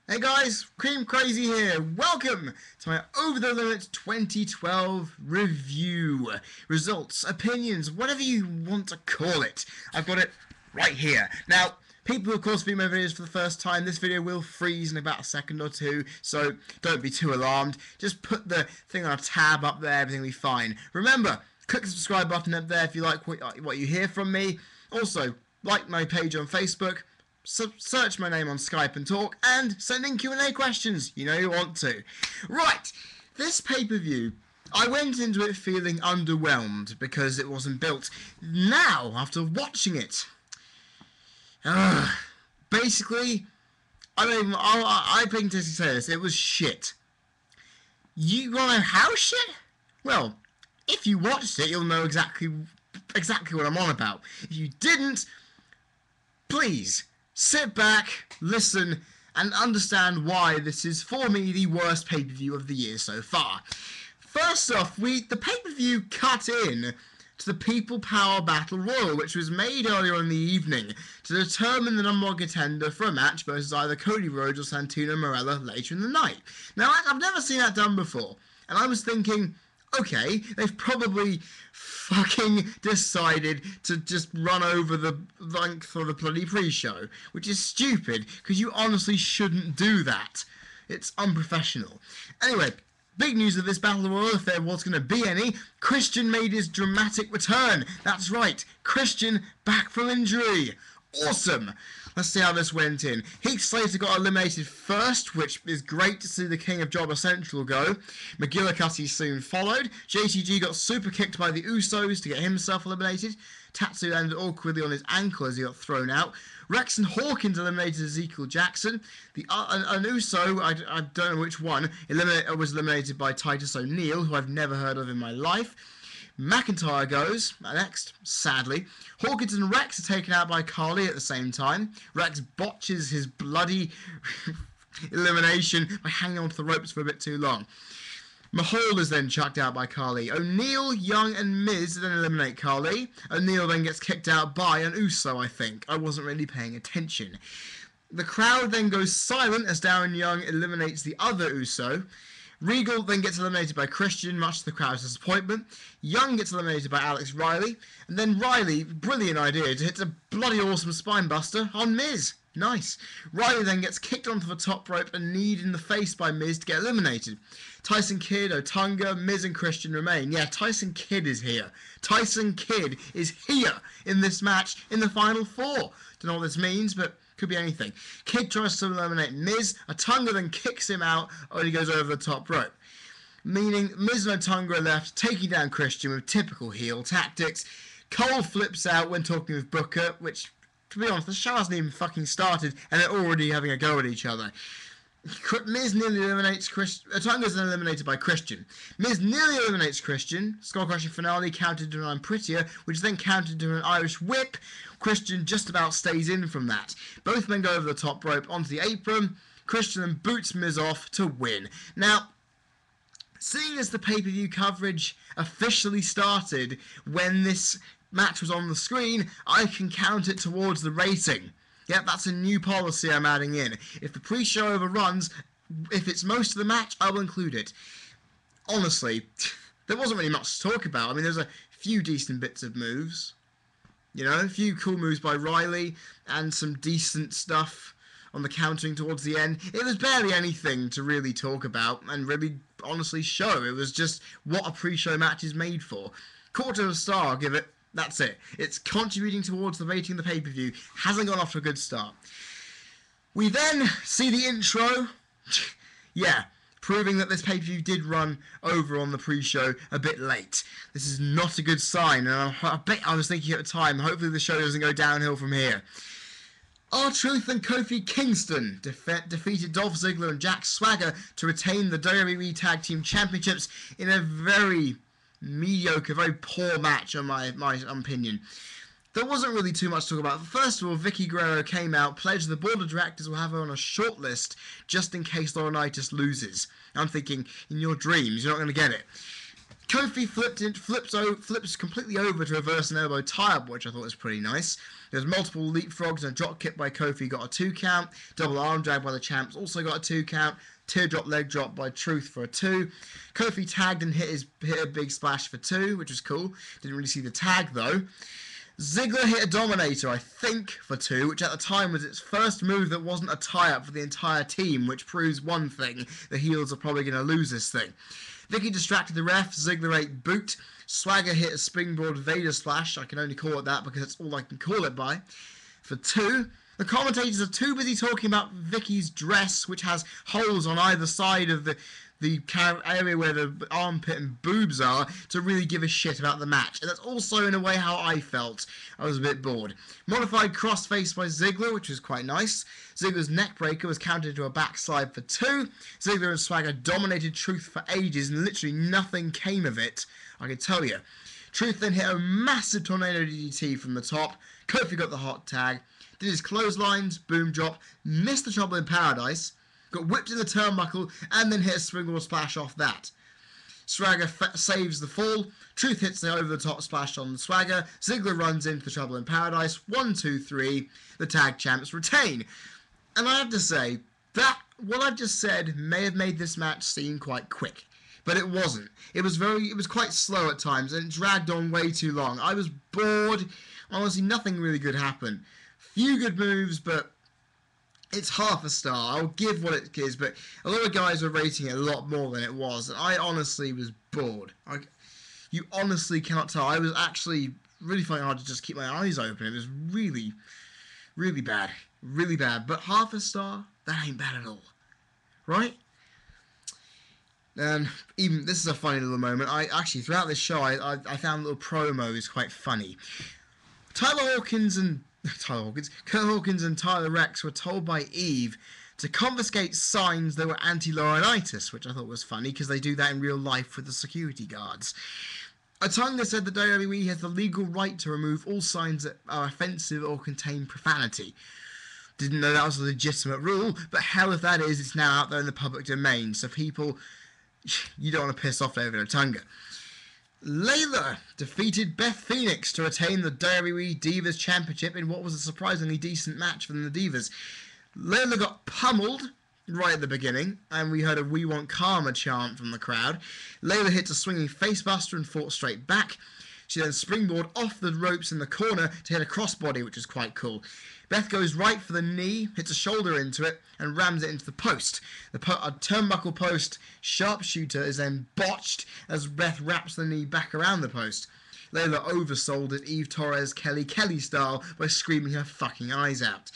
Hey guys, Cream Crazy here. Welcome to my Over the Limit 2012 review. Results, opinions, whatever you want to call it. I've got it right here. Now, people who of course view my videos for the first time, this video will freeze in about a second or two, so don't be too alarmed. Just put the thing on a tab up there, everything will be fine. Remember, click the subscribe button up there if you like what you hear from me. Also, like my page on Facebook. Search my name on Skype and talk, and send in Q&A questions. You know you want to. Right, this pay-per-view, I went into it feeling underwhelmed because it wasn't built. Now, after watching it, basically, I can just say this, it was shit. You wanna know how shit? Well, if you watched it, you'll know exactly what I'm on about. If you didn't, please sit back, listen, and understand why this is, for me, the worst pay-per-view of the year so far. First off, the pay-per-view cut in to the People Power Battle Royal, which was made earlier in the evening to determine the number one contender for a match versus either Cody Rhodes or Santino Marella later in the night. Now, I've never seen that done before, and I was thinking, okay, they've probably fucking decided to just run over the length of the bloody pre-show, which is stupid, because you honestly shouldn't do that. It's unprofessional. Anyway, big news of this Battle Royal, if there was going to be any, Christian made his dramatic return. That's right, Christian back from injury. Awesome. Let's see how this went in. Heath Slater got eliminated first, which is great to see the King of Jobber Central go. McGillicuddy soon followed. JTG got super kicked by the Usos to get himself eliminated. Tatsu landed awkwardly on his ankle as he got thrown out. Rex and Hawkins eliminated Ezekiel Jackson. An Uso, I don't know which one, was eliminated by Titus O'Neil, who I've never heard of in my life. McIntyre goes next, sadly. Hawkins and Rex are taken out by Carly at the same time. Rex botches his bloody elimination by hanging onto the ropes for a bit too long. Mahal is then chucked out by Carly. O'Neil, Young, and Miz then eliminate Carly. O'Neil then gets kicked out by an Uso, I think. I wasn't really paying attention. The crowd then goes silent as Darren Young eliminates the other Uso. Regal then gets eliminated by Christian, much to the crowd's disappointment. Young gets eliminated by Alex Riley. And then Riley, brilliant idea, to hit a bloody awesome spinebuster on Miz. Nice. Riley then gets kicked onto the top rope and kneed in the face by Miz to get eliminated. Tyson Kidd, Otunga, Miz and Christian remain. Yeah, Tyson Kidd is here. Tyson Kidd is here in this match in the final four. Don't know what this means, but could be anything. Kidd tries to eliminate Miz. Otunga then kicks him out when he goes over the top rope. Meaning Miz and Otunga are left taking down Christian with typical heel tactics. Cole flips out when talking with Booker, which, to be honest, the show hasn't even fucking started and they're already having a go at each other. Miz nearly eliminates Christian. Otunga's then eliminated by Christian. Miz nearly eliminates Christian. Skull Crushing Finale counted to an I'm Prettier, which is then counted to an Irish Whip. Christian just about stays in from that. Both men go over the top rope onto the apron. Christian then boots Miz off to win. Now, seeing as the pay-per-view coverage officially started when this match was on the screen, I can count it towards the rating. Yep, that's a new policy I'm adding in. If the pre-show overruns, if it's most of the match, I will include it. Honestly, there wasn't really much to talk about. I mean, there's a few decent bits of moves. You know, a few cool moves by Riley and some decent stuff on the countering towards the end. It was barely anything to really talk about and really honestly show. It was just what a pre-show match is made for. Quarter of a star, I'll give it. That's it. It's contributing towards the rating of the pay-per-view. Hasn't gone off to a good start. We then see the intro. Yeah, proving that this pay-per-view did run over on the pre-show a bit late. This is not a good sign, and I was thinking at the time, hopefully the show doesn't go downhill from here. R-Truth and Kofi Kingston defeated Dolph Ziggler and Jack Swagger to retain the WWE Tag Team Championships in a very mediocre, very poor match, in my opinion. There wasn't really too much to talk about. First of all, Vicky Guerrero came out, pledged the board of directors will have her on a short list just in case Laurinaitis loses. I'm thinking, in your dreams, you're not going to get it. Kofi flips completely over to reverse an elbow tie-up, which I thought was pretty nice. There's multiple leapfrogs and a drop kick by Kofi, got a 2 count. Double arm drag by the champs, also got a 2 count. Teardrop leg drop by Truth for a 2. Kofi tagged and hit a big splash for 2, which was cool. Didn't really see the tag though. Ziggler hit a Dominator, I think, for 2, which at the time was its first move that wasn't a tie-up for the entire team, which proves one thing: the heels are probably going to lose this thing. Vicky distracted the ref, Ziggler ate boot, Swagger hit a springboard Vader splash, I can only call it that because that's all I can call it by, for 2. The commentators are too busy talking about Vicky's dress, which has holes on either side of the area where the armpit and boobs are, to really give a shit about the match. And that's also in a way how I felt. I was a bit bored. Modified crossface by Ziggler, which was quite nice. Ziggler's neckbreaker was counted into a backslide for 2. Ziggler and Swagger dominated Truth for ages and literally nothing came of it, I can tell you. Truth then hit a massive tornado DDT from the top. Kofi got the hot tag, did his clotheslines, boom drop, missed the Trouble in Paradise, got whipped in the turnbuckle, and then hit a springboard splash off that. Swagger saves the fall. Truth hits the over-the-top splash on Swagger. Ziggler runs into the Trouble in Paradise. 1, 2, 3. The tag champs retain. And I have to say, that what I've just said may have made this match seem quite quick. But it wasn't. It was quite slow at times, and it dragged on way too long. I was bored. Honestly, nothing really good happened. Few good moves, but it's half a star. I'll give what it is, but a lot of guys were rating it a lot more than it was, and I honestly was bored. You honestly cannot tell. I was actually really finding it hard to just keep my eyes open. It was really, really bad. Really bad. But half a star, that ain't bad at all. Right? And even, this is a funny little moment. I actually, throughout this show, I found little promos quite funny. Kurt Hawkins and Tyler Rex were told by Eve to confiscate signs that were anti-Laurinaitis, which I thought was funny because they do that in real life with the security guards. Otunga said the WWE has the legal right to remove all signs that are offensive or contain profanity. Didn't know that was a legitimate rule, but hell if that is, it's now out there in the public domain, so people, you don't want to piss off David Otunga. Layla defeated Beth Phoenix to retain the WWE Divas Championship in what was a surprisingly decent match from the Divas. Layla got pummeled right at the beginning, and we heard a "We Want Karma" chant from the crowd. Layla hit a swinging facebuster and fought straight back. She then springboarded off the ropes in the corner to hit a crossbody, which was quite cool. Beth goes right for the knee, hits a shoulder into it, and rams it into the post. A turnbuckle post sharpshooter is then botched as Beth wraps the knee back around the post. Layla oversold it Eve Torres Kelly style by screaming her fucking eyes out.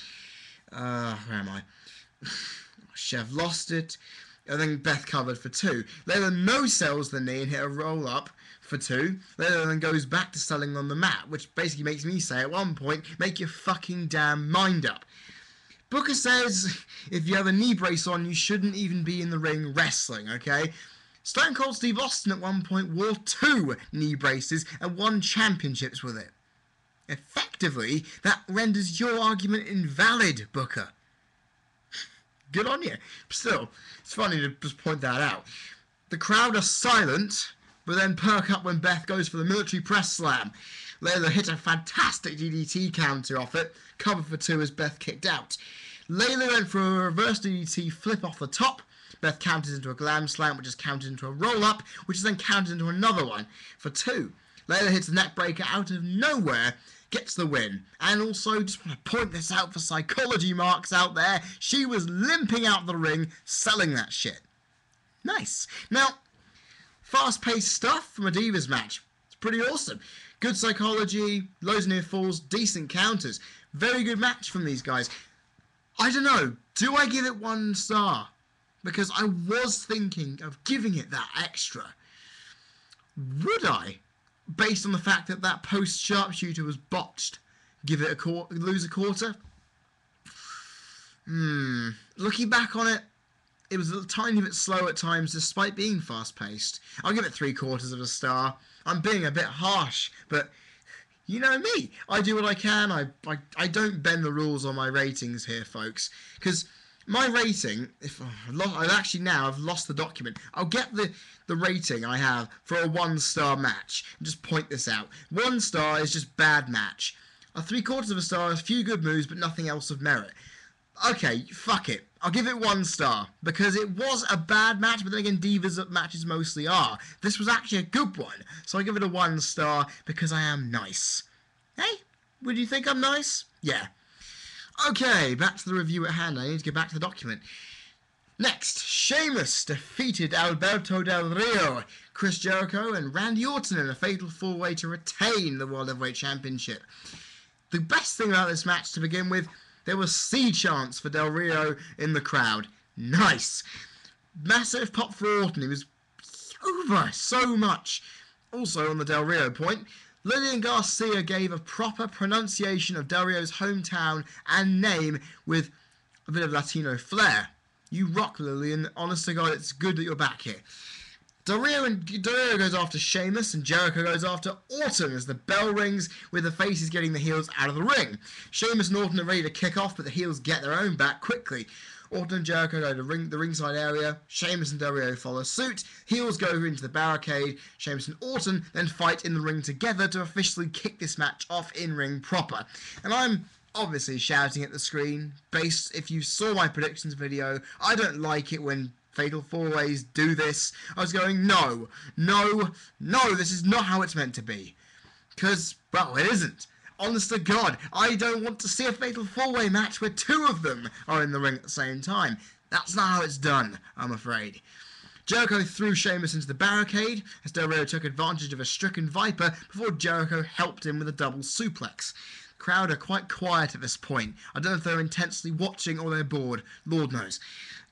Where am I? Chef lost it. And then Beth covered for 2. Layla no-sells the knee and hit a roll-up for 2. Layla then goes back to selling on the mat, which basically makes me say at one point, make your fucking damn mind up. Booker says if you have a knee brace on, you shouldn't even be in the ring wrestling, okay? Stone Cold Steve Austin at one point wore 2 knee braces and won championships with it. Effectively, that renders your argument invalid, Booker. Good on you. Still, it's funny to just point that out. The crowd are silent, but then perk up when Beth goes for the military press slam. Layla hit a fantastic DDT counter off it, covered for 2 as Beth kicked out. Layla went for a reverse DDT flip off the top. Beth counters into a glam slam, which is counted into a roll-up, which is then counted into another one for 2. Layla hits the neck breaker out of nowhere, gets the win. And also, just want to point this out for psychology marks out there, she was limping out the ring, selling that shit. Nice. Now, fast-paced stuff from a Divas match. It's pretty awesome. Good psychology, loads of near falls, decent counters. Very good match from these guys. I don't know, do I give it 1 star? Because I was thinking of giving it that extra. Would I? Based on the fact that that post sharpshooter was botched, give it lose a quarter? Looking back on it, it was a tiny bit slow at times despite being fast paced. I'll give it 3/4 of a star. I'm being a bit harsh, but you know me. I do what I can. I don't bend the rules on my ratings here, folks. Because My rating, if I've lost the document. I'll get the rating I have for a 1-star match. And just point this out. 1 star is just bad match. A 3/4 of a star is a few good moves, but nothing else of merit. Okay, fuck it. I'll give it 1 star because it was a bad match, but then again, Divas matches mostly are. This was actually a good one, so I give it a 1 star because I am nice. Hey, would you think I'm nice? Yeah. Okay, back to the review at hand. I need to get back to the document. Next, Sheamus defeated Alberto Del Rio, Chris Jericho, and Randy Orton in a fatal 4-way to retain the World Heavyweight Championship. The best thing about this match to begin with, there was sea chants for Del Rio in the crowd. Nice. Massive pop for Orton. He was over so much. Also, on the Del Rio point, Lillian Garcia gave a proper pronunciation of Del Rio's hometown and name with a bit of Latino flair. You rock, Lillian. Honest to God, it's good that you're back here. Del Rio goes after Sheamus and Jericho goes after Orton as the bell rings with the faces getting the heels out of the ring. Sheamus and Orton are ready to kick off, but the heels get their own back quickly. Orton and Jericho go to the ringside area. Sheamus and Del Rio follow suit. Heels go into the barricade. Sheamus and Orton then fight in the ring together to officially kick this match off in ring proper. And I'm obviously shouting at the screen. If you saw my predictions video, I don't like it when Fatal 4-Ways do this. I was going, no, this is not how it's meant to be. Because, well, it isn't. Honest to God, I don't want to see a Fatal 4-Way match where 2 of them are in the ring at the same time. That's not how it's done, I'm afraid. Jericho threw Sheamus into the barricade as Del Rio took advantage of a stricken Viper before Jericho helped him with a double suplex. The crowd are quite quiet at this point. I don't know if they're intensely watching or they're bored. Lord knows.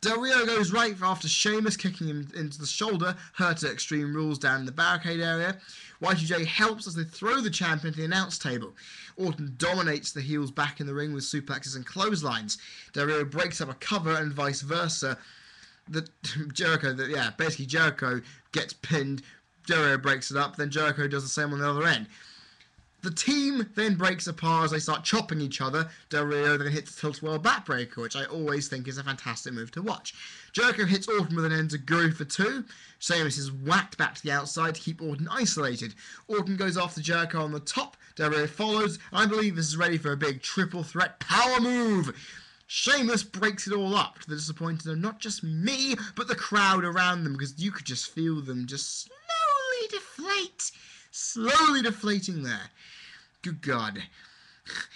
Del Rio goes right after Sheamus, kicking him into the shoulder, hurt at Extreme Rules down in the barricade area. Y2J helps as they throw the champion to the announce table. Orton dominates the heels back in the ring with suplexes and clotheslines. Del Rio breaks up a cover and vice versa. Jericho gets pinned, Del Rio breaks it up, then Jericho does the same on the other end. The team then breaks apart as they start chopping each other. Del Rio then hits the tilt-a-whirl backbreaker, which I always think is a fantastic move to watch. Jericho hits Orton with an enziguri for 2. Sheamus is whacked back to the outside to keep Orton isolated. Orton goes after Jericho on the top. Del Rio follows. I believe this is ready for a big triple threat power move. Sheamus breaks it all up to the disappointment of not just me, but the crowd around them, because you could just feel them just slowly deflate. Slowly deflating there. Good God.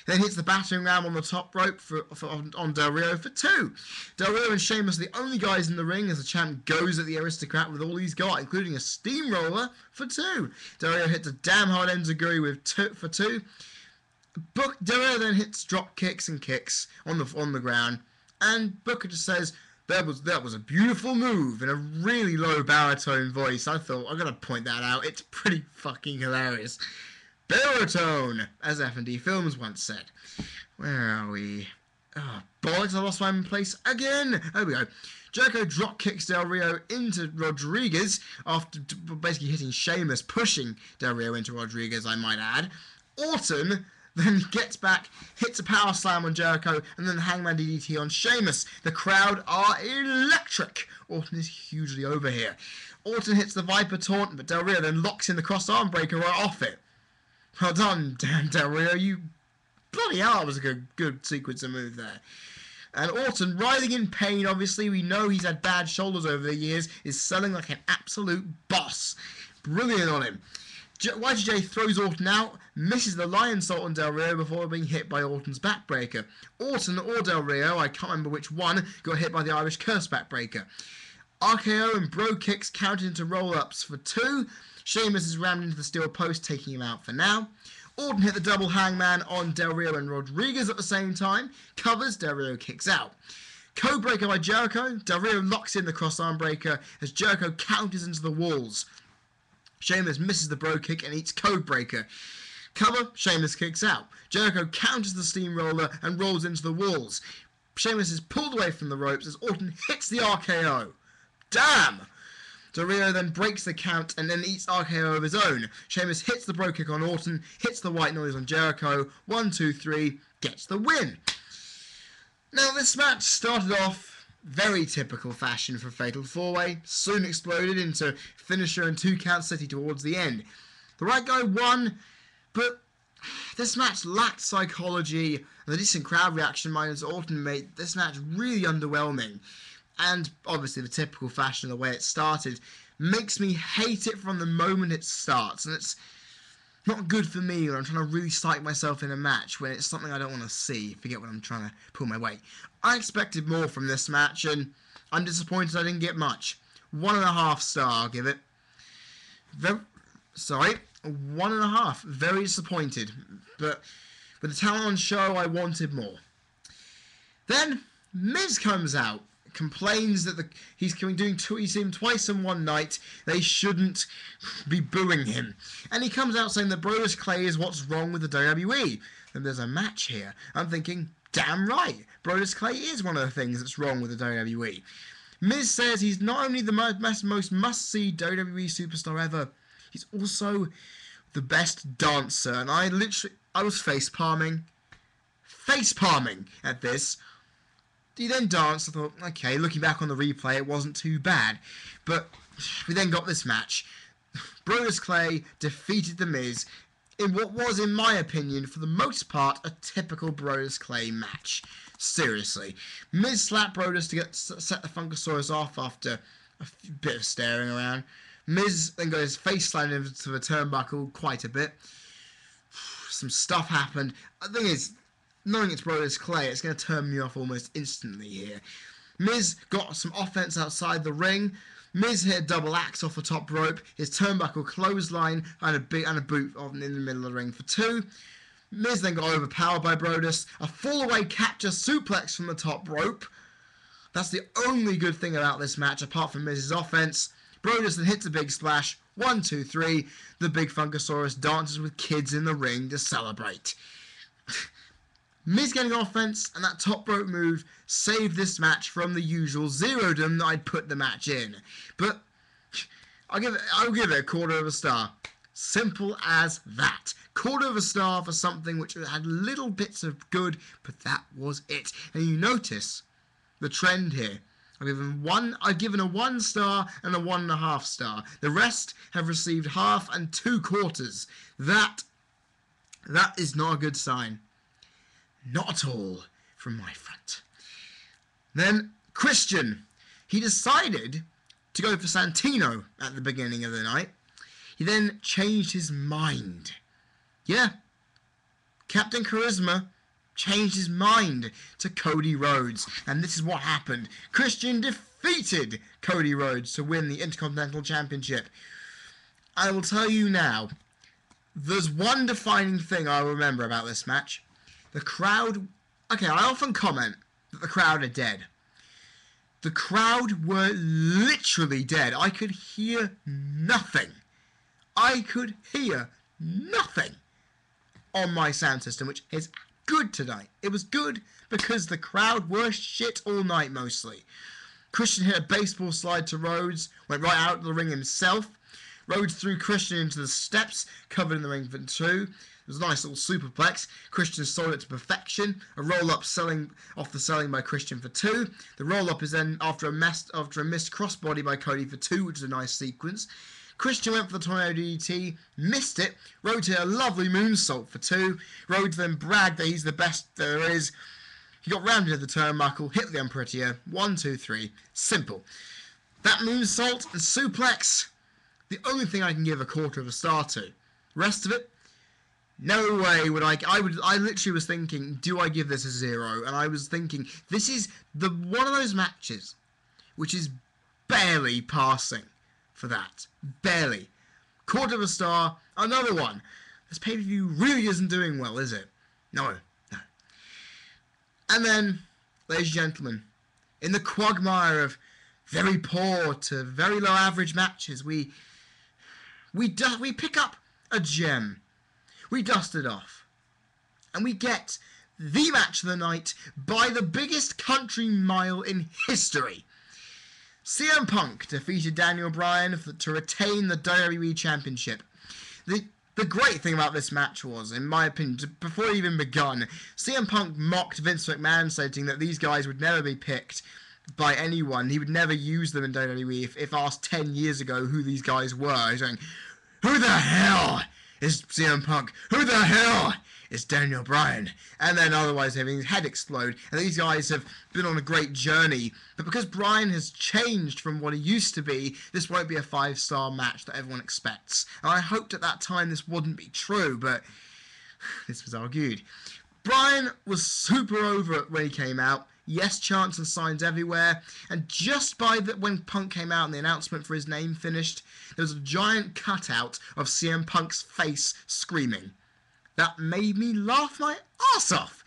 Then hits the battering ram on the top rope on Del Rio for 2. Del Rio and Sheamus are the only guys in the ring as the champ goes at the aristocrat with all he's got, including a steamroller for 2. Del Rio hits a damn hard enziguri for 2. Del Rio then hits drop kicks and kicks on the ground, and Booker just says, that was a beautiful move in a really low baritone voice. I thought, I'm going to point that out. It's pretty fucking hilarious. Baritone, as F&D Films once said. Where are we? Oh, bollocks, I lost my place again. There we go. Jericho drop kicks Del Rio into Rodriguez after basically hitting Sheamus, pushing Del Rio into Rodriguez, I might add. Orton then gets back, hits a power slam on Jericho, and then the Hangman DDT on Sheamus. The crowd are electric. Orton is hugely over here. Orton hits the Viper taunt, but Del Rio then locks in the cross arm breaker right off it. Well done, damn Del Rio. You bloody hell, that was a good sequence of move there. And Orton, writhing in pain, obviously, we know he's had bad shoulders over the years, is selling like an absolute boss. Brilliant on him. Y2J throws Orton out, misses the lion salt on Del Rio before being hit by Orton's backbreaker. Orton or Del Rio, I can't remember which one, got hit by the Irish Curse backbreaker. RKO and Bro Kicks counted into roll-ups for 2. Sheamus is rammed into the steel post, taking him out for now. Orton hit the double hangman on Del Rio and Rodriguez at the same time. Covers, Del Rio kicks out. Code breaker by Jericho. Del Rio locks in the cross arm breaker as Jericho counters into the walls. Sheamus misses the bro kick and eats code breaker. Cover, Sheamus kicks out. Jericho counters the steamroller and rolls into the walls. Sheamus is pulled away from the ropes as Orton hits the RKO. Damn! Del Rio then breaks the count and then eats RKO of his own. Sheamus hits the bro kick on Orton, hits the white noise on Jericho. 1, 2, 3, gets the win. Now, this match started off very typical fashion for Fatal 4-Way, soon exploded into finisher and 2-count city towards the end. The right guy won, but this match lacked psychology, and the decent crowd reaction minus Orton made this match really underwhelming. And obviously the typical fashion of the way it started makes me hate it from the moment it starts, and it's not good for me when I'm trying to really psych myself in a match when it's something I don't want to see, if you get what I'm trying to pull my weight. I expected more from this match, and I'm disappointed I didn't get much. 1.5 star, I'll give it. 1.5. Very disappointed. But with the talent on show, I wanted more. Then, Miz comes out. Complains that he's seen him twice in one night. They shouldn't be booing him. And he comes out saying that Brodus Clay is what's wrong with the WWE. And there's a match here. I'm thinking, damn right. Brodus Clay is one of the things that's wrong with the WWE. Miz says he's not only the most must-see WWE superstar ever, he's also the best dancer. And I was face-palming at this. He then danced. I thought, okay, looking back on the replay, it wasn't too bad. But we then got this match. Brodus Clay defeated The Miz in what was, in my opinion, for the most part, a typical Brodus Clay match. Seriously. Miz slapped Brodus to set the Funkasaurus off after a bit of staring around. Miz then got his face slammed into the turnbuckle quite a bit. Some stuff happened. The thing is, knowing it's Brodus Clay, it's going to turn me off almost instantly here. Miz got some offense outside the ring. Miz hit a double axe off the top rope. His turnbuckle clothesline and a boot in the middle of the ring for 2. Miz then got overpowered by Brodus. A fall-away capture suplex from the top rope. That's the only good thing about this match, apart from Miz's offense. Brodus then hits a big splash. 1, 2, 3. The big Funkasaurus dances with kids in the ring to celebrate. Miz getting offense and that top rope move saved this match from the usual zerodom that I'd put the match in. But I'll give it a 1/4 star. Simple as that. 1/4 star for something which had little bits of good, but that was it. And you notice the trend here. I've given a 1 star and a 1.5 star. The rest have received 1/2 and 2/4. That is not a good sign. Not at all from my front. Then Christian. He decided to go for Santino at the beginning of the night. He then changed his mind. Yeah. Captain Charisma changed his mind to Cody Rhodes. And this is what happened. Christian defeated Cody Rhodes to win the Intercontinental Championship. I will tell you now, there's one defining thing I remember about this match. The crowd... Okay, I often comment that the crowd are dead. The crowd were literally dead. I could hear nothing. On my sound system, which is good tonight. It was good because the crowd were shit all night mostly. Christian hit a baseball slide to Rhodes, went right out of the ring himself. Rhodes threw Christian into the steps, covered in the ring for 2. It was a nice little superplex. Christian sold it to perfection. A roll-up off the selling by Christian for 2. The roll-up is then after a missed crossbody by Cody for 2, which is a nice sequence. Christian went for the tornado DDT, missed it. Rhodes hit a lovely moonsault for 2. Rhodes then bragged that he's the best there is. He got rounded at the turnbuckle, hit the Unprettier. 1, 2, 3. Simple. That moonsault and suplex, the only thing I can give a 1/4 star to. Rest of it, no way would I literally was thinking, do I give this a 0? And I was thinking, this is one of those matches which is barely passing for that. Barely. 1/4 star, another one. This pay-per-view really isn't doing well, is it? No. And then, ladies and gentlemen, in the quagmire of very poor to very low average matches, we pick up a gem. We dust it off. And we get the match of the night by the biggest country mile in history. CM Punk defeated Daniel Bryan to retain the WWE Championship. The great thing about this match was, in my opinion, before it even begun, CM Punk mocked Vince McMahon, stating that these guys would never be picked by anyone. He would never use them in WWE if asked 10 years ago who these guys were. He's going, who the hell is CM Punk? Who the hell is Daniel Bryan? And then otherwise having his head explode. And these guys have been on a great journey. But because Bryan has changed from what he used to be, this won't be a 5-star match that everyone expects. And I hoped at that time this wouldn't be true, but this was argued. Bryan was super over it when he came out. Yes chants and signs everywhere. And just when Punk came out and the announcement for his name finished, there was a giant cutout of CM Punk's face screaming. That made me laugh my arse off.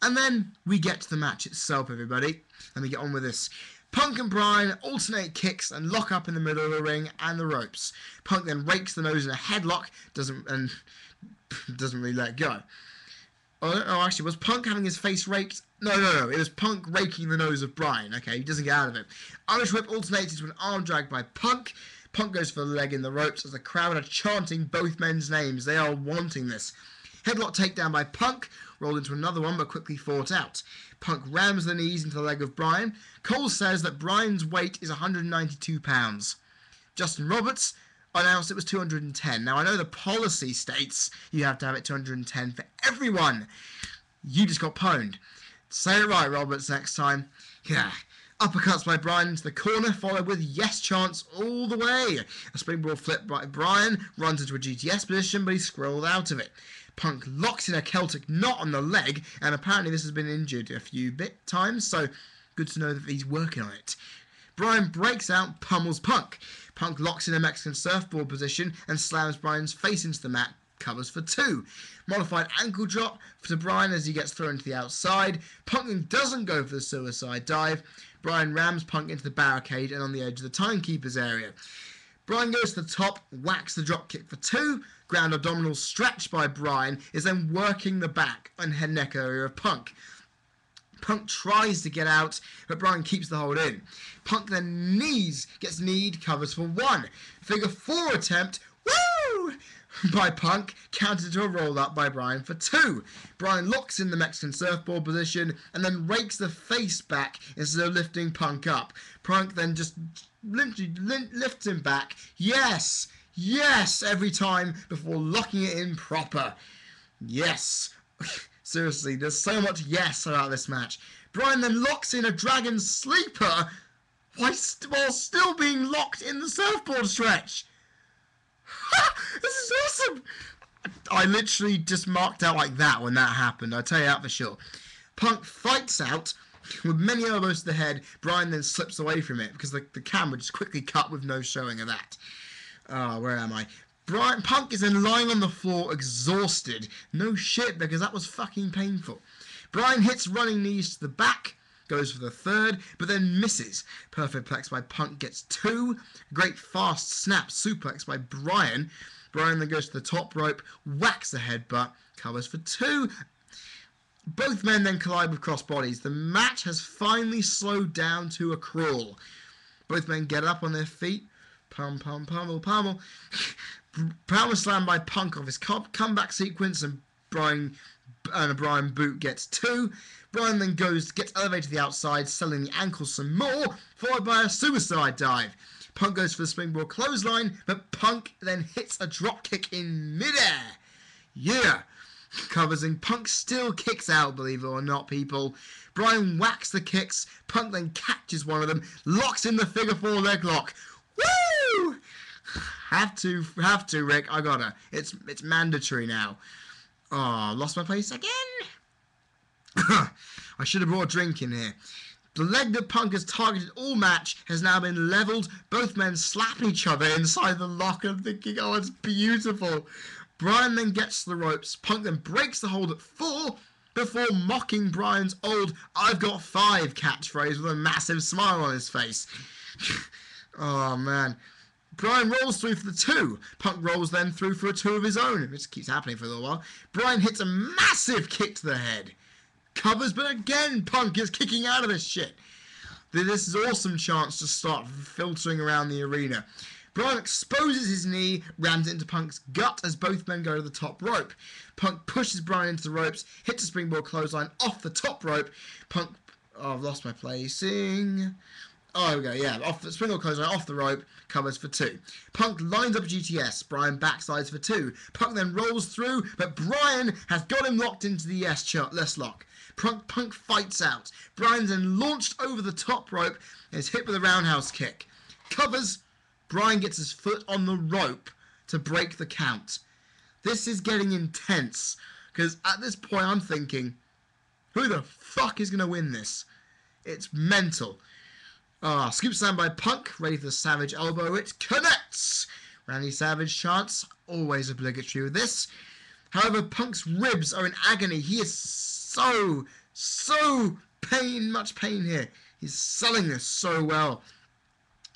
And then we get to the match itself, everybody. Let me get on with this. Punk and Bryan alternate kicks and lock up in the middle of the ring and the ropes. Punk then rakes the nose in a headlock, doesn't really let go. Oh, actually, was Punk having his face raked? No. It was Punk raking the nose of Bryan. Okay, he doesn't get out of it. Irish whip alternates to an arm drag by Punk. Punk goes for the leg in the ropes as the crowd are chanting both men's names. They are wanting this. Headlock takedown by Punk. Rolled into another one, but quickly fought out. Punk rams the knees into the leg of Bryan. Cole says that Bryan's weight is 192 pounds. Justin Roberts announced it was 210. Now, I know the policy states you have to have it 210 for everyone. You just got pwned. Say it right, Roberts, next time. Yeah. Uppercuts by Bryan into the corner, followed with yes chants all the way. A springboard flip by Bryan, runs into a GTS position, but he's scrolled out of it. Punk locks in a Celtic knot on the leg, and apparently this has been injured a few times, so good to know that he's working on it. Bryan breaks out, pummels Punk. Punk locks in a Mexican surfboard position and slams Bryan's face into the mat, covers for 2. Modified ankle drop to Bryan as he gets thrown to the outside. Punk doesn't go for the suicide dive. Bryan rams Punk into the barricade and on the edge of the timekeeper's area. Bryan goes to the top, whacks the dropkick for 2. Ground abdominal stretch by Bryan is then working the back and head neck area of Punk. Punk tries to get out, but Bryan keeps the hold in. Punk then gets kneed, covers for 1. Figure 4 attempt, woo! By Punk, countered to a roll-up by Bryan for 2. Bryan locks in the Mexican surfboard position and then rakes the face back instead of lifting Punk up. Punk then just lifts him back. Yes, every time before locking it in proper. Yes. Seriously, there's so much yes about this match. Bryan then locks in a Dragon Sleeper while still being locked in the surfboard stretch. This is awesome! I literally just marked out like that when that happened, I tell you that for sure. Punk fights out with many elbows to the head. Bryan then slips away from it because the camera just quickly cut with no showing of that. Where am I? Punk is then lying on the floor exhausted. No shit, because that was fucking painful. Bryan hits running knees to the back, goes for the 3rd, but then misses. Perfect plex by Punk gets 2. Great fast snap suplex by Bryan. Bryan then goes to the top rope, whacks the headbutt, covers for 2. Both men then collide with crossbodies. The match has finally slowed down to a crawl. Both men get up on their feet. Pummel. Power slam by Punk off his comeback sequence, and a Bryan boot gets 2. Bryan then gets elevated to the outside, selling the ankle some more, followed by a suicide dive. Punk goes for the springboard clothesline, but Punk then hits a dropkick in midair. Yeah. Covers and Punk still kicks out, believe it or not, people. Bryan whacks the kicks. Punk then catches one of them, locks in the figure 4 leg lock. Woo! Have to, Rick. I gotta. It's mandatory now. Oh, lost my place again. I should have brought a drink in here. The leg that Punk has targeted all match has now been levelled. Both men slap each other inside the lock and thinking, oh, it's beautiful. Bryan then gets to the ropes. Punk then breaks the hold at 4 before mocking Bryan's old "I've got 5" catchphrase with a massive smile on his face. Oh, man. Bryan rolls through for the 2. Punk rolls then through for a 2 of his own. It just keeps happening for a little while. Bryan hits a massive kick to the head. Covers, but again, Punk is kicking out of this shit. This is an awesome chance to start filtering around the arena. Bryan exposes his knee, rams it into Punk's gut as both men go to the top rope. Punk pushes Bryan into the ropes, hits a springboard clothesline off the top rope. Punk... Oh, I've lost my placing. Oh, there we go, yeah. Off the springboard clothesline, off the rope, covers for 2. Punk lines up GTS. Bryan backsides for 2. Punk then rolls through, but Bryan has got him locked into the yes lock. Punk fights out. Bryan's then launched over the top rope and is hit with a roundhouse kick. Covers. Bryan gets his foot on the rope to break the count. This is getting intense, because at this point I'm thinking, who the fuck is going to win this? It's mental. Scoop slam by Punk, ready for the Savage elbow. It connects! Randy Savage chants, always obligatory with this. However, Punk's ribs are in agony. He is so much pain here. He's selling this so well.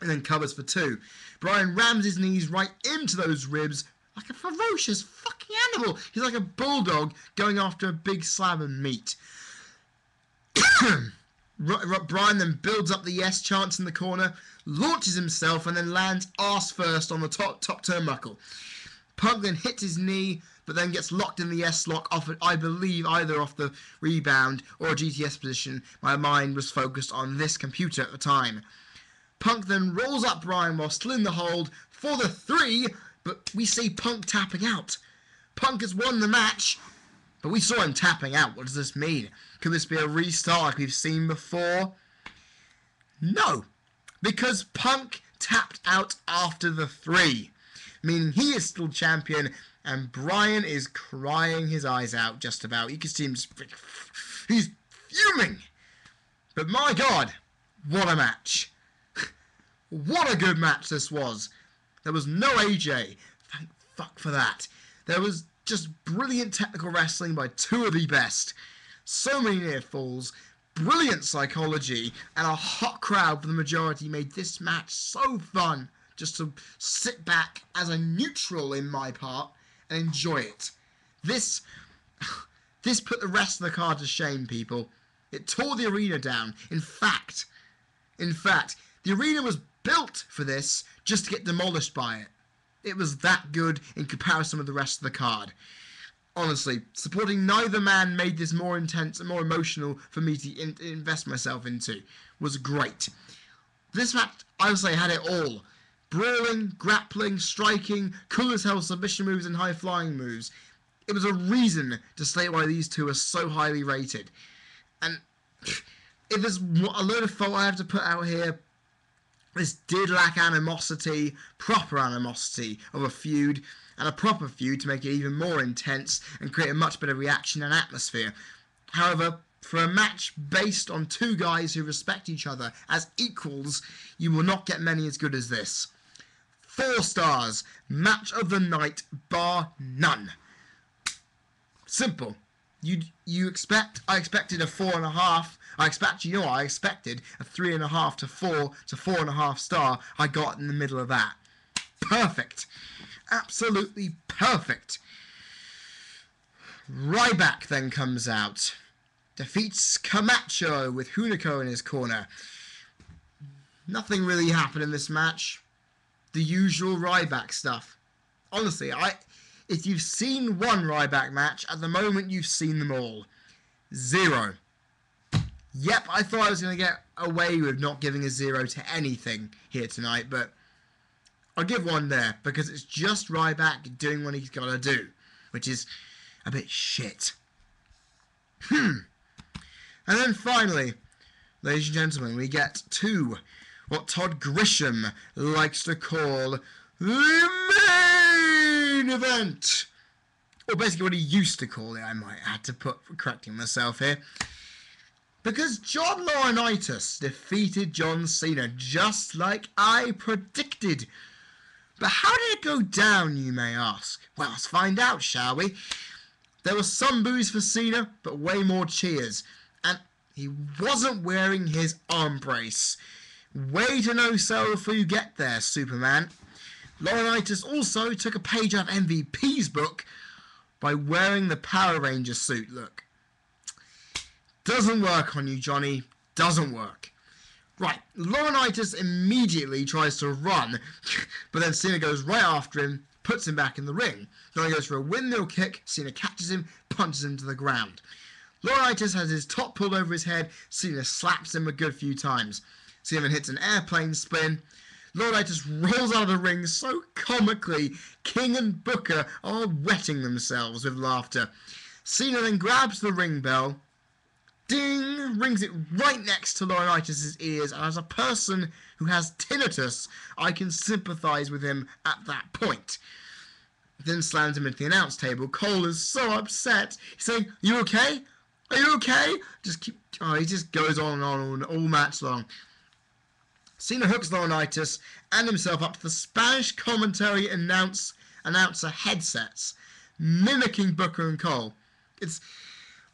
And then covers for 2. Bryan rams his knees right into those ribs like a ferocious fucking animal. He's like a bulldog going after a big slab of meat. Bryan then builds up the yes chants in the corner, launches himself, and then lands arse first on the top turnbuckle. Punk then hits his knee, but then gets locked in the yes lock off, I believe, either off the rebound or a GTS position. My mind was focused on this computer at the time. Punk then rolls up Bryan while still in the hold for the 3, but we see Punk tapping out. Punk has won the match, but we saw him tapping out. What does this mean? Could this be a restart like we've seen before? No, because Punk tapped out after the 3, meaning he is still champion, and Bryan is crying his eyes out just about. You can see him just... He's fuming. But my God, what a match. What a good match this was. There was no AJ. Thank fuck for that. There was just brilliant technical wrestling by 2 of the best. So many near falls, brilliant psychology, and a hot crowd for the majority made this match so fun just to sit back as a neutral in my part and enjoy it. This put the rest of the card to shame, people. It tore the arena down. In fact, the arena was built for this just to get demolished by it. It was that good in comparison with the rest of the card. Honestly, supporting neither man made this more intense and more emotional for me to invest myself into. Was great. This match, I would say, had it all. Brawling, grappling, striking, cool as hell submission moves and high flying moves. It was a reason to state why these 2 are so highly rated. And if there's a load of fault I have to put out here, this did lack animosity, proper animosity of a feud, and a proper feud to make it even more intense and create a much better reaction and atmosphere. However, for a match based on 2 guys who respect each other as equals, you will not get many as good as this. 4 stars, match of the night, bar none. Simple. I expected a 4.5. I expected a 3.5 to 4 to 4.5 star. I got in the middle of that. Perfect. Absolutely perfect. Ryback then comes out. Defeats Camucho with Hunico in his corner. Nothing really happened in this match. The usual Ryback stuff. Honestly, if you've seen one Ryback match, at the moment you've seen them all. 0. Yep, I thought I was going to get away with not giving a 0 to anything here tonight, but I'll give 1 there, because it's just Ryback doing what he's got to do, which is a bit shit. And then finally, ladies and gentlemen, we get to what Todd Grisham likes to call the main event. Or basically what he used to call it, I might add to put correcting myself here. Because John Laurinaitis defeated John Cena just like I predicted. But how did it go down, you may ask? Well, let's find out, shall we? There was some boos for Cena, but way more cheers. And he wasn't wearing his arm brace. Way to no sell before you get there, Superman. Laurinaitis also took a page out of MVP's book by wearing the Power Ranger suit look. Doesn't work on you, Johnny. Doesn't work. Right, Laurinaitis immediately tries to run, but then Cena goes right after him, puts him back in the ring. Then he goes for a windmill kick, Cena catches him, punches him to the ground. Laurinaitis has his top pulled over his head, Cena slaps him a good few times. Cena then hits an airplane spin. Laurinaitis rolls out of the ring so comically, King and Booker are wetting themselves with laughter. Cena then grabs the ring bell, ding, rings it right next to Laurinaitis' ears, and as a person who has tinnitus, I can sympathise with him at that point. Then slams him into the announce table. Cole is so upset. He's saying, "You okay? Are you okay?" He just goes on and on all match long. Cena hooks Laurinaitis and himself up to the Spanish commentary announcer headsets, mimicking Booker and Cole.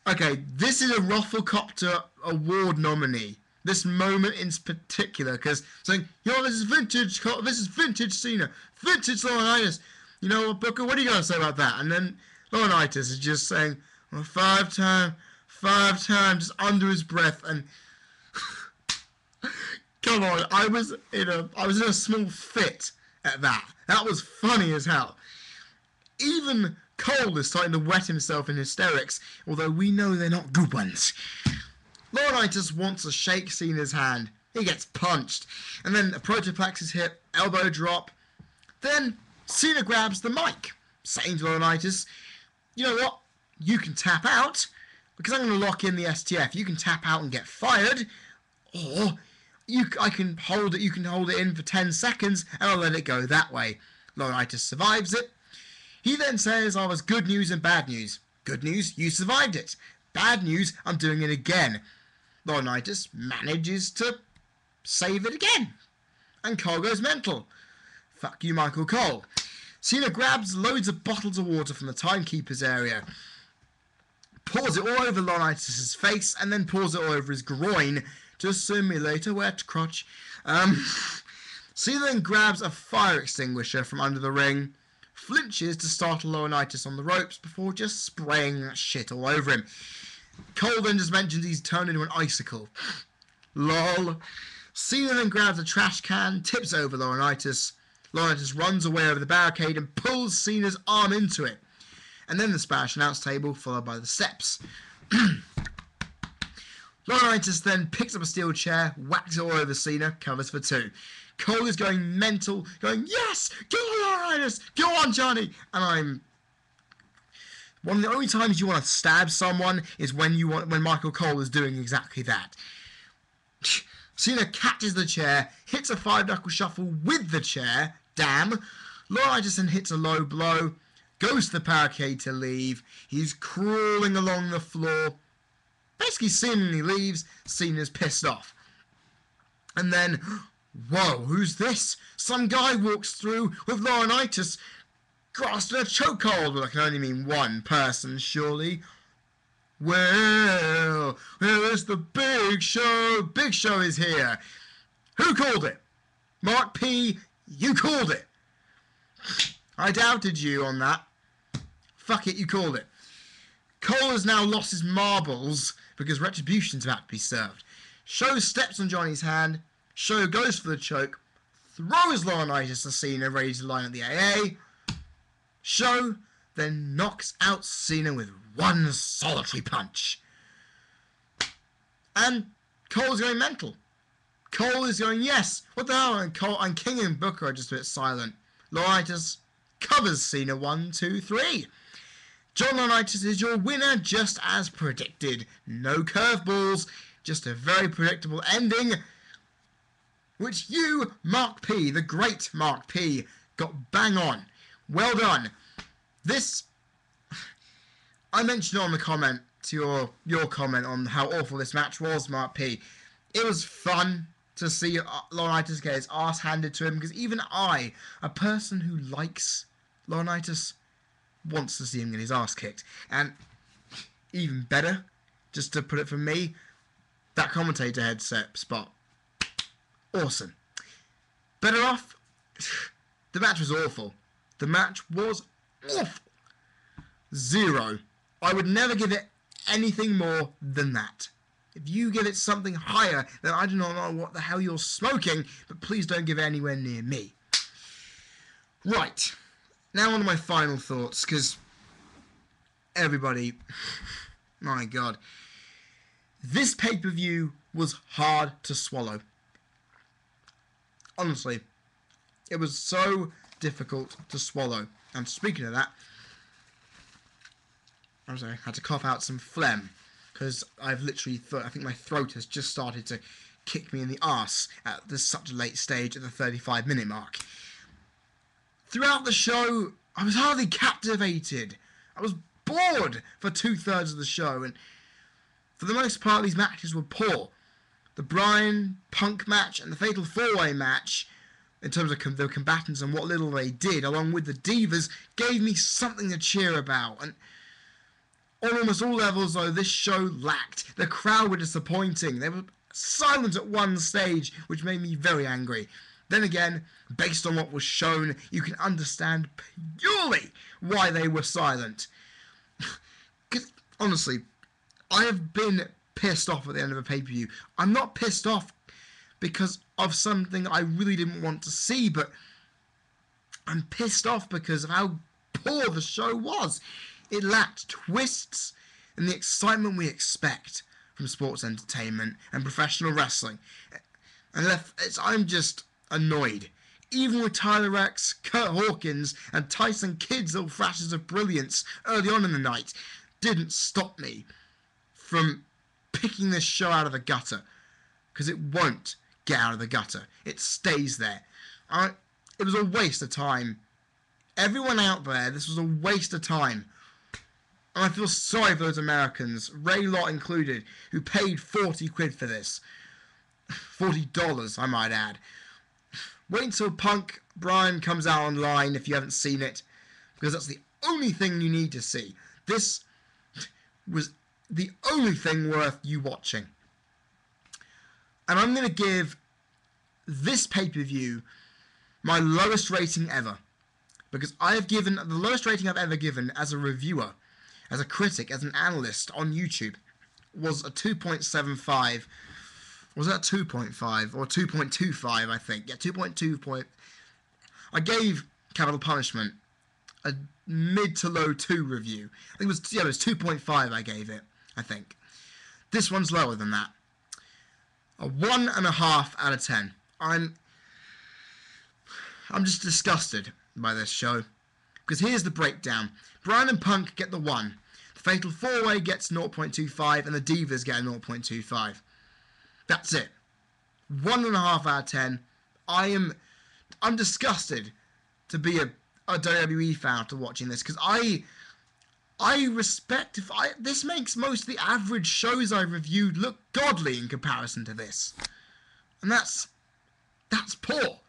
Okay, this is a Rufflecopter Award nominee. This moment in particular, because saying, this is vintage Cena, vintage Laurinaitis. You know what, Booker, what are you going to say about that? And then Laurinaitis is just saying, well, five times, just under his breath, and come on, I was in a small fit at that. That was funny as hell. Even Cole is starting to wet himself in hysterics, although we know they're not good ones. Laurinaitis wants to shake Cena's hand. He gets punched. And then a protoplex is hit, elbow drop. Then Cena grabs the mic, saying to Laurinaitis, "You know what? You can tap out, because I'm going to lock in the STF. You can tap out and get fired, or you can hold it in for 10 seconds, and I'll let it go that way." Laurinaitis survives it. He then says, "I was good news and bad news. Good news, you survived it. Bad news, I'm doing it again." Laurinaitis manages to save it again. And Cole goes mental. Fuck you, Michael Cole. Cena grabs loads of bottles of water from the timekeeper's area, pours it all over Laurinaitis' face, and then pours it all over his groin to simulate a wet crotch. Cena then grabs a fire extinguisher from under the ring, flinches to startle Laurinaitis on the ropes before just spraying that shit all over him. Cole then just mentions he's turned into an icicle. Lol. Cena then grabs a trash can, tips over Laurinaitis. Laurinaitis runs away over the barricade and pulls Cena's arm into it. And then the Spanish announce table, followed by the steps. Laurinaitis then picks up a steel chair, whacks it all over Cena, covers for two. Cole is going mental, going, "Yes! Go on, Laurinaitis! Go on, Johnny!" And one of the only times you want to stab someone is when Michael Cole is doing exactly that. Cena catches the chair, hits a 5-knuckle shuffle with the chair, damn. Laurinaitis then hits a low blow, goes to the barricade to leave. He's crawling along the floor, basically seemingly leaves. Cena's pissed off. And then, whoa, who's this? Some guy walks through with Laurinaitis grasping a chokehold. Well, I can only mean one person, surely. Well, here is the Big Show. Big Show is here. Who called it? Mark P, you called it. I doubted you on that. Fuck it, you called it. Cole has now lost his marbles because Retribution's about to be served. Show steps on Johnny's hand. Show goes for the choke. Throws Laurinaitis to Cena, ready to line up the AA. Show then knocks out Cena with one solitary punch. And Cole's going mental. Cole is going, "Yes, what the hell?" And King and Booker are just a bit silent. Laurinaitis covers Cena 1, 2, 3. John Laurinaitis is your winner, just as predicted. No curveballs, just a very predictable ending, which you, Mark P, the great Mark P, got bang on. Well done. This, I mentioned on the comment to your comment on how awful this match was, Mark P. It was fun to see Laurinaitis get his ass handed to him, because even I, a person who likes Laurinaitis, wants to see him get his ass kicked. And even better, just to put it from me, that commentator headset spot, awesome. Better off, the match was awful. The match was awful. 0. I would never give it anything more than that. If you give it something higher, then I do not know what the hell you're smoking, but please don't give it anywhere near me. Right. Now on to my final thoughts, because everybody, my God, this pay-per-view was hard to swallow. Honestly, it was so difficult to swallow. And speaking of that, I had to cough out some phlegm, because I've literally I think my throat has just started to kick me in the arse at such a late stage at the 35-minute mark. Throughout the show, I was hardly captivated. I was bored for 2/3 of the show, and for the most part, these matches were poor. The Bryan Punk match and the Fatal 4-Way match, in terms of the combatants and what little they did, along with the Divas, gave me something to cheer about. And on almost all levels, though, this show lacked. The crowd were disappointing. They were silent at one stage, which made me very angry. Then again, based on what was shown, you can understand purely why they were silent. Because, honestly, I have been pissed off at the end of a pay-per-view. I'm not pissed off because of something I really didn't want to see, but I'm pissed off because of how poor the show was. It lacked twists and the excitement we expect from sports entertainment and professional wrestling. And I'm just annoyed. Even with Tyler Rex, Kurt Hawkins, and Tyson Kidd's little flashes of brilliance early on in the night didn't stop me from picking this show out of the gutter. Because it won't get out of the gutter. It stays there. It was a waste of time. Everyone out there, this was a waste of time. And I feel sorry for those Americans, Ray Lott included, who paid 40 quid for this. $40, I might add. Wait until Punk Bryan comes out online if you haven't seen it, because that's the only thing you need to see. This was the only thing worth you watching. And I'm going to give this pay-per-view my lowest rating ever. Because I have given the lowest rating I've ever given as a reviewer, as a critic, as an analyst on YouTube, was a 2.75. Was that 2.5 or 2.25, I think? Yeah, 2.2. I gave Capital Punishment a mid to low 2 review. I think it was 2.5 I gave it, I think. This one's lower than that. A 1.5 out of 10. I'm just disgusted by this show. Because here's the breakdown. Bryan and Punk get the 1. The Fatal 4-Way gets 0.25 and the Divas get a 0.25. That's it. 1.5 out of 10. I'm disgusted to be a WWE fan after watching this, because I respect this makes most of the average shows I've reviewed look godly in comparison to this. And that's poor.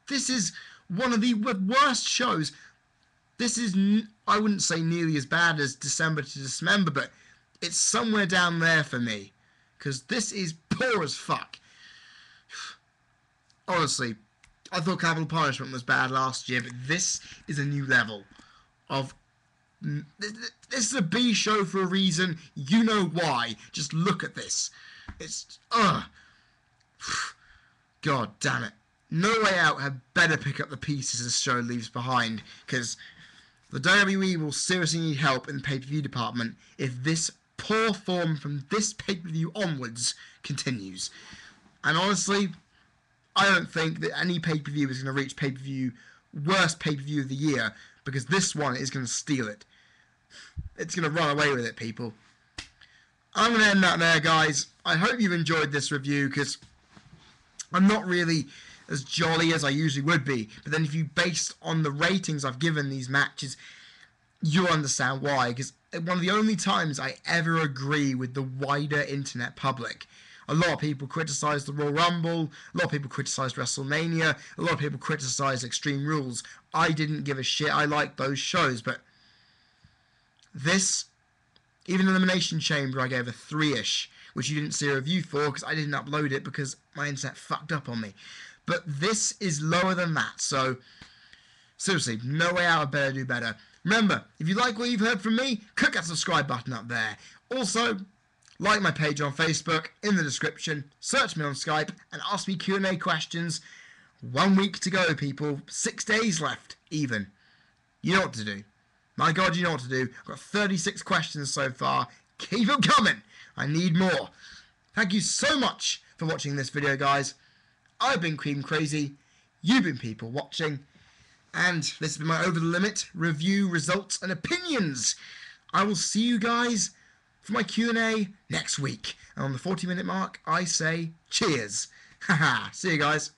This is one of the worst shows. This is, I wouldn't say nearly as bad as December to Dismember, but it's somewhere down there for me. Because this is poor as fuck. Honestly, I thought Capital Punishment was bad last year, but this is a new level of... This is a B show for a reason. You know why. Just look at this. It's... God damn it. No Way Out had better pick up the pieces this show leaves behind, because the WWE will seriously need help in the pay-per-view department if this poor form from this pay-per-view onwards continues. And honestly, I don't think that any pay-per-view is going to reach worst pay-per-view of the year, because this one is going to steal it. It's going to run away with it, people. I'm going to end that there, guys. I hope you've enjoyed this review, because I'm not really as jolly as I usually would be. But then if you, based on the ratings I've given these matches, you'll understand why. Because one of the only times I ever agree with the wider internet public. A lot of people criticise the Royal Rumble, a lot of people criticised WrestleMania, a lot of people criticised Extreme Rules. I didn't give a shit, I liked those shows, but this, even Elimination Chamber, I gave a 3-ish, which you didn't see a review for because I didn't upload it because my internet fucked up on me. But this is lower than that, so seriously, No Way Out, I better do better. Remember, if you like what you've heard from me, click that subscribe button up there. Also, like my page on Facebook in the description, search me on Skype, and ask me Q&A questions. 1 week to go, people. 6 days left, even. You know what to do. My God, you know what to do. I've got 36 questions so far. Keep them coming. I need more. Thank you so much for watching this video, guys. I've been Cream Crazy. You've been people watching. And this has been my Over the Limit review, results, and opinions. I will see you guys for my Q&A next week. And on the 40-minute mark, I say cheers. Haha. See you guys.